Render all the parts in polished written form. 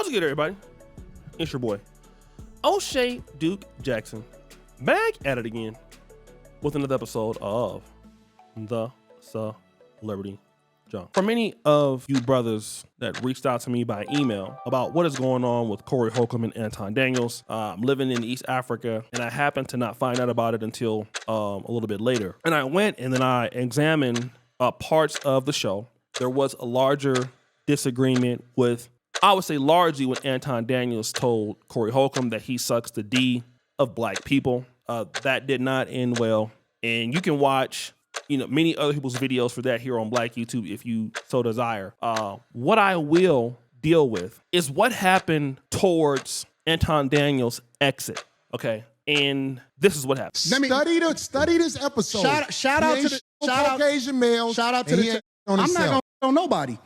What's good, everybody? It's your boy, O'Shea Duke Jackson, back at it again with another episode of The Celebrity Junk. For many of you brothers that reached out to me by email about what is going on with Corey Holcomb and Anton Daniels, I'm living in East Africa, and I happened to not find out about it until a little bit later. And I went and then I examined parts of the show. There was a larger disagreement with, I would say largely when Anton Daniels told Corey Holcomb that he sucks the D of black people. That did not end well. And you can watch many other people's videos for that here on Black YouTube if you so desire. What I will deal with is what happened towards Anton Daniels' exit. Okay. And this is what happened. Study this episode. Shout out to the Caucasian males. Shout out to the. I'm not gonna on nobody.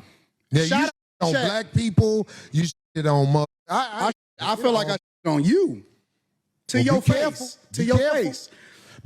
Yeah, shout you on black people. You shit on mother. I feel like I shit on you. To your face. To your face.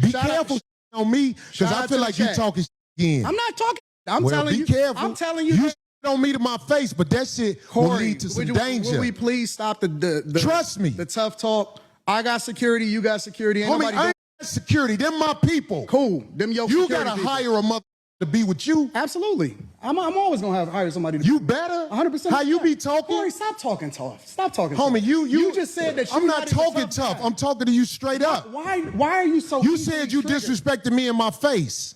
Be careful on me because I feel like you talking shit again. I'm not talking. I'm telling you. Careful. I'm telling you. You shit on me to my face, but that shit will lead to some danger. Will we please stop the trust me. The tough talk. I got security. You got security. Ain't Homie, I ain't got security. Them my people. Cool. Them your you security gotta people. hire a mother to be with you. Absolutely. I'm always gonna hire somebody. You better. 100%. How you be talking? Corey, stop talking tough. Stop talking. Homie, tough. you just said that. I'm not talking tough. I'm talking to you straight up. Why are you so? You said you disrespected me in my face,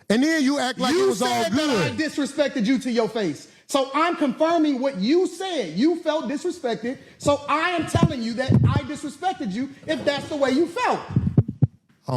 and then you act like it was all good. That I disrespected you to your face. So I'm confirming what you said. You felt disrespected. So I am telling you that I disrespected you if that's the way you felt.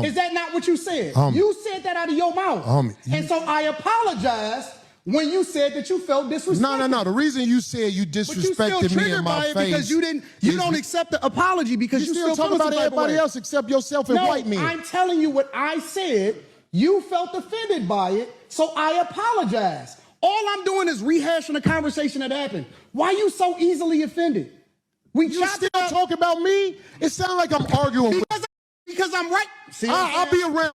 Is that not what you said? You said that out of your mouth. And so I apologized when you said that you felt disrespected. No. The reason you said you disrespected me in my face because you don't accept the apology because you still talking about everybody else except yourself and white men. I'm telling you what I said. You felt offended by it, so I apologize. All I'm doing is rehashing a conversation that happened. Why are you so easily offended? You still talking about me? It sounds like I'm arguing because I'm right. See, I'll be around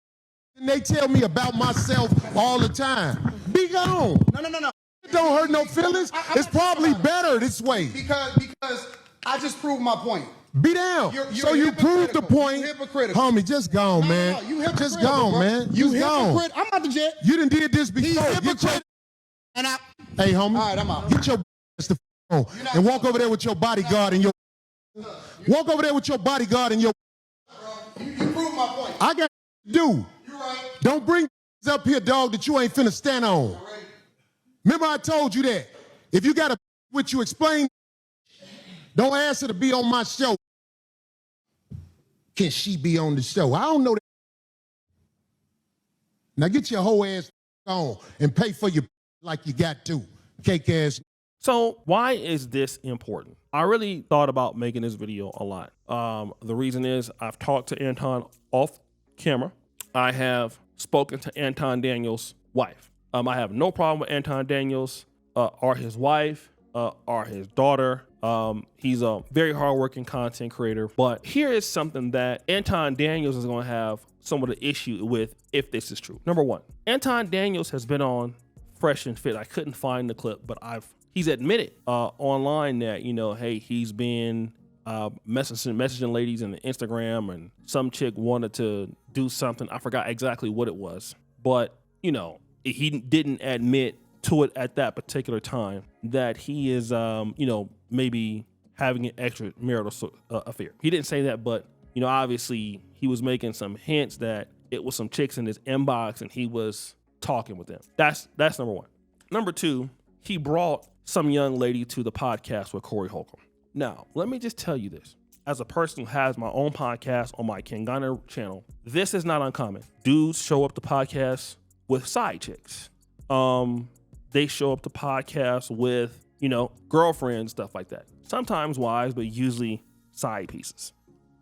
and they tell me about myself all the time. Be gone. No. It don't hurt no feelings. It's probably better this way. Because I just proved my point. Be down. So you proved the point. Homie, just gone, man. Just gone, man. You just gone. hypocrite. I'm out the jet. You done did this before. Hey, homie. All right, I'm out. Get your ass the phone and walk over there with your bodyguard and your. Walk over there with your bodyguard and your. You proved my point. I got to do. You're right. Don't bring up here, dog, that you ain't finna stand on. Right. Remember I told you that. If you got a what you explain, don't ask her to be on my show. Can she be on the show? I don't know that. Now get your whole ass on and pay for your like you got to. Cake ass. So why is this important? I really thought about making this video a lot. The reason is I've talked to Anton off camera. I have spoken to Anton Daniels' wife. I have no problem with Anton Daniels or his wife or his daughter. He's a very hardworking content creator. But here is something that Anton Daniels is going to have somewhat of an issue with if this is true. Number one, Anton Daniels has been on Fresh and Fit. I couldn't find the clip, but he's admitted online that, hey, he's been messaging ladies in the Instagram, and some chick wanted to do something. I forgot exactly what it was, but he didn't admit to it at that particular time that he is, maybe having an extramarital affair. He didn't say that, but obviously he was making some hints that it was some chicks in his inbox and he was talking with them. That's number one. Number two, he brought some young lady to the podcast with Corey Holcomb. Now, let me just tell you this. As a person who has my own podcast on my Kangana channel, this is not uncommon. Dudes show up to podcasts with side chicks. They show up to podcasts with, girlfriends, stuff like that. Sometimes wives, but usually side pieces.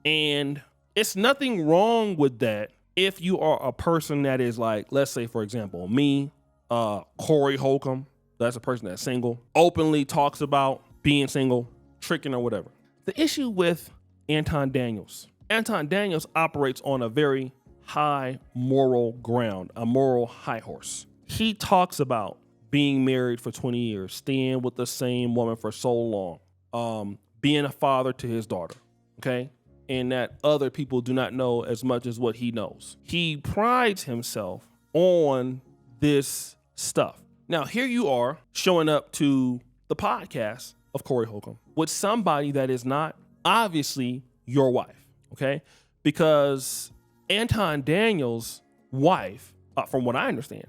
And it's nothing wrong with that if you are a person that is like, let's say, for example, me, Corey Holcomb, that's a person that's single, openly talks about being single, tricking or whatever. The issue with Anton Daniels operates on a very high moral ground, a moral high horse. He talks about being married for 20 years, staying with the same woman for so long, being a father to his daughter, okay? And that other people do not know as much as what he knows. He prides himself on this stuff. Now, here you are showing up to the podcast of Corey Holcomb with somebody that is not obviously your wife, okay? Because Anton Daniels' wife, from what I understand,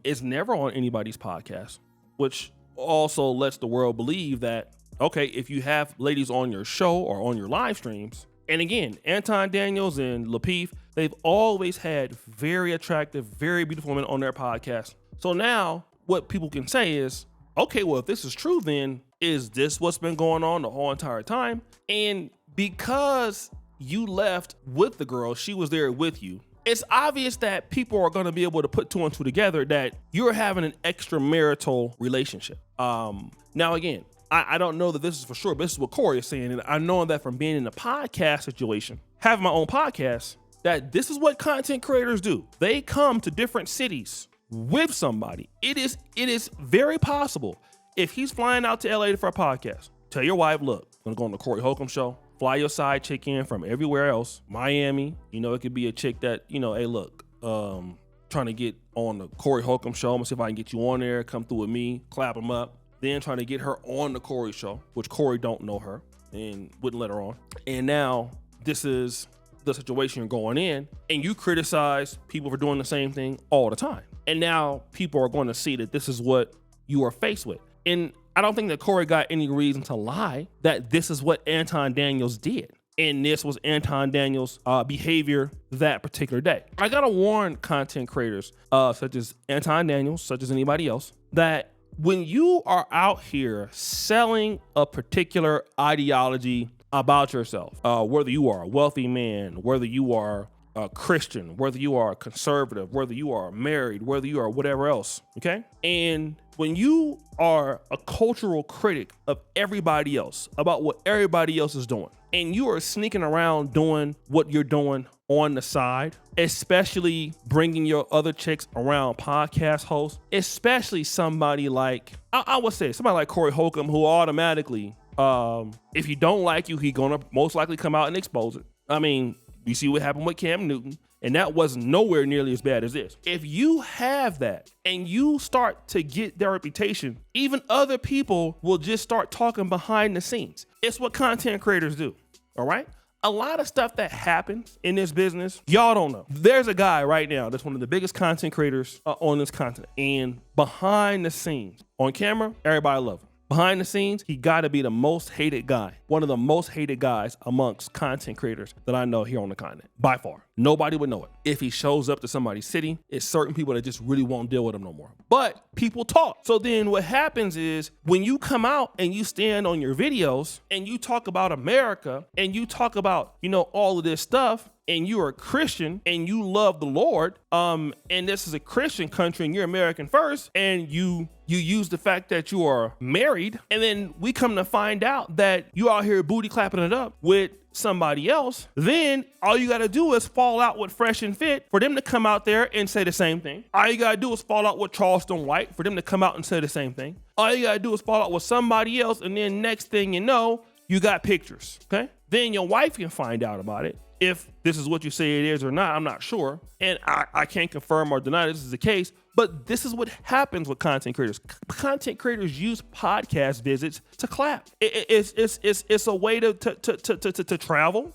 is never on anybody's podcast, which also lets the world believe that, okay, if you have ladies on your show or on your live streams, and again, Anton Daniels and Lapeef, they've always had very attractive, very beautiful women on their podcast. So now what people can say is, okay, well, if this is true, then is this what's been going on the whole entire time? And because you left with the girl, she was there with you, it's obvious that people are going to be able to put two and two together that you're having an extramarital relationship. Now, again, I don't know that this is for sure, but this is what Corey is saying. And I know that from being in a podcast situation, having my own podcast, that this is what content creators do. They come to different cities with somebody. It is very possible if he's flying out to LA for a podcast, tell your wife, look, I'm going to go on the Corey Holcomb show. Fly your side chick in from everywhere else. Miami, it could be a chick that, hey, look, trying to get on the Corey Holcomb show. I'm gonna see if I can get you on there, come through with me, clap them up. Then trying to get her on the Corey show, which Corey don't know her and wouldn't let her on. And now this is the situation you're going in, and you criticize people for doing the same thing all the time. And now people are going to see that this is what you are faced with. And I don't think that Corey got any reason to lie that this is what Anton Daniels did. And this was Anton Daniels' behavior that particular day. I gotta warn content creators, such as Anton Daniels, such as anybody else, that when you are out here selling a particular ideology about yourself, whether you are a wealthy man, whether you are a Christian, whether you are a conservative, whether you are married, whether you are whatever else, okay? And when you are a cultural critic of everybody else, about what everybody else is doing, and you are sneaking around doing what you're doing on the side, especially bringing your other chicks around podcast hosts, especially somebody like, I would say somebody like Corey Holcomb, who automatically, if you don't like you, he's gonna most likely come out and expose it. I mean, you see what happened with Cam Newton, and that wasn't nowhere nearly as bad as this. If you have that and you start to get their reputation, even other people will just start talking behind the scenes. It's what content creators do, all right? A lot of stuff that happens in this business, y'all don't know. There's a guy right now that's one of the biggest content creators on this continent, and behind the scenes, on camera, everybody loves him. Behind the scenes, he gotta be the most hated guy. One of the most hated guys amongst content creators that I know here on the continent, by far. Nobody would know it. If he shows up to somebody's city, it's certain people that just really won't deal with him no more. But people talk. So then what happens is when you come out and you stand on your videos and you talk about America and you talk about, all of this stuff, and you're a Christian and you love the Lord, and this is a Christian country and you're American first, and you use the fact that you are married, and then we come to find out that you out here booty clapping it up with somebody else, then all you gotta do is fall out with Fresh and Fit for them to come out there and say the same thing. All you gotta do is fall out with Charleston White for them to come out and say the same thing. All you gotta do is fall out with somebody else, and then next thing you know, you got pictures, okay? Then your wife can find out about it. If this is what you say it is or not, I'm not sure. And I can't confirm or deny this is the case, but this is what happens with content creators. Content creators use podcast visits to clap. It's a way to travel.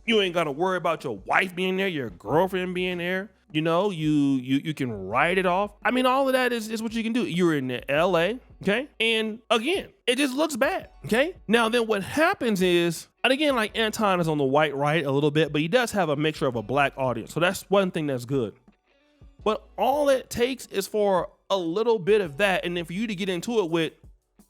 You ain't gotta worry about your wife being there, your girlfriend being there. You can write it off. I mean, all of that is what you can do. You're in LA, okay? And again, it just looks bad, okay? Now then what happens is, and again, like Anton is on the white right a little bit, but he does have a mixture of a black audience. So that's one thing that's good. But all it takes is for a little bit of that, and then for you to get into it with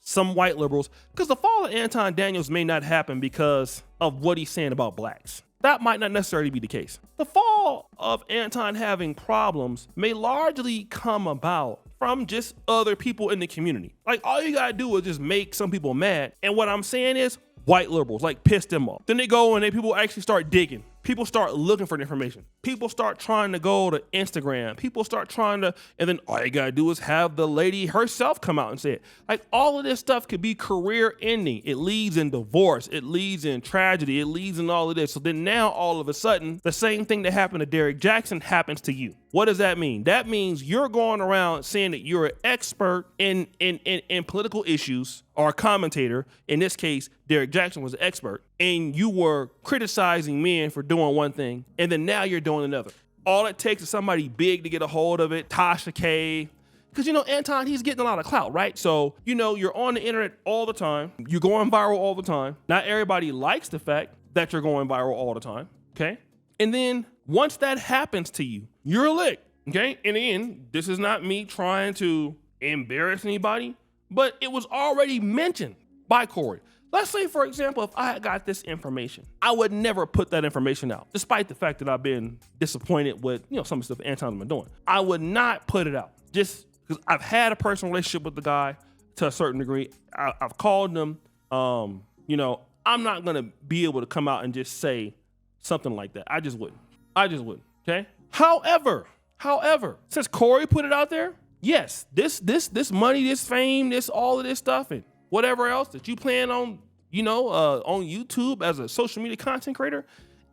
some white liberals, because the fall of Anton Daniels may not happen because of what he's saying about blacks. That might not necessarily be the case. The fall of Anton having problems may largely come about from just other people in the community. Like, all you gotta do is just make some people mad. And what I'm saying is white liberals, like, piss them off. Then they go and people actually start digging. people start looking for the information. People start trying to go to Instagram. People start trying to, and then all you gotta do is have the lady herself come out and say it. Like, all of this stuff could be career ending. It leads in divorce. It leads in tragedy. It leads in all of this. So then now all of a sudden, the same thing that happened to Derek Jackson happens to you. What does that mean? That means you're going around saying that you're an expert in political issues, or a commentator. In this case, Derek Jackson was an expert, and you were criticizing men for doing one thing, and then now you're doing another. All it takes is somebody big to get a hold of it. Tasha K. Because, you know, Anton, he's getting a lot of clout, right? So, you know, you're on the internet all the time. You're going viral all the time. Not everybody likes the fact that you're going viral all the time, okay? And then once that happens to you, you're licked, okay? And again, this is not me trying to embarrass anybody, but it was already mentioned by Corey. Let's say, for example, if I had got this information, I would never put that information out, despite the fact that I've been disappointed with, you know, some of the stuff Anton's been doing. I would not put it out, just because I've had a personal relationship with the guy to a certain degree. I've called him. You know, I'm not gonna be able to come out and just say something like that. I just wouldn't. Okay. However, since Corey put it out there, yes, this money, this fame, this all of this stuff, and whatever else that you plan on, you know, on YouTube as a social media content creator,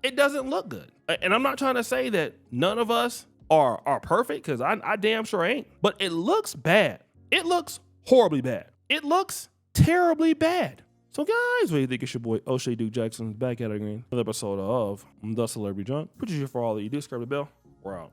it doesn't look good. And I'm not trying to say that none of us are perfect, because I damn sure ain't. But it looks bad. It looks horribly bad. It looks terribly bad. So guys, what do you think? It's your boy O'Shea Duke Jackson back at it again. Another episode of The Celebrity Junk. Put you here for all that you do. Subscribe to the bell. We're out.